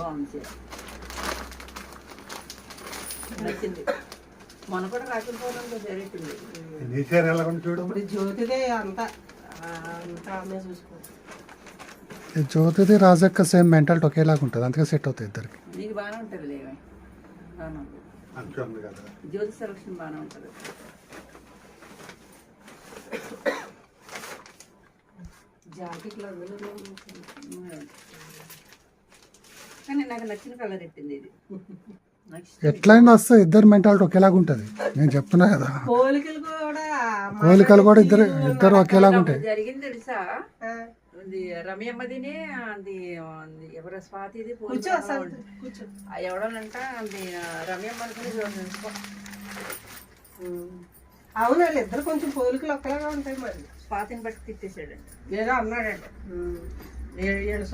బాగుంది, నచ్చింది. మొన్న కూడా రాత్రి పోవడంలో జరిగింది. నీ చీర ఎలా ఉంది చూడు. ఇప్పుడు జ్యోతిదే అంతా ఆమె చూసుకోవచ్చు. జ్యోతిది రాజక్క సేమ్ మెంటల్ ఒకేలాగా ఉంటుంది, అందుకే సెట్ అవుతుంది ఇద్దరికి. నీకు బాగానే ఉంటుంది లేవే, బాగానే ఉంటుంది. అంతే ఉంది కదా. జ్యోతి సెలక్షన్ బాగానే ఉంటుంది. జాకెట్లో అందులో కానీ నాకు నచ్చిన కలర్ ఎట్టింది ఇది. ఎట్లయినా వస్తే ఇద్దరు మెంటాలిటీ ఒకేలాగా ఉంటుంది, నేను చెప్తున్నా కదా. పోలికలు కూడా ఇద్దరు ఒకేలాగా ఉంటాయి. జరిగింది తెలుసా, అది రమ్యమ్మదిని అది ఎవరో స్వాతిది ఎవడనంట అది రమ్యమ్మ అనుకుని అవును, వాళ్ళు ఇద్దరు కొంచెం పోలికలు ఒకేలాగా ఉంటాయి. మరి స్వాతిని బట్టి తిట్టేసాడండి ఏదో అన్నాడంట. 7 ఏళ్ళు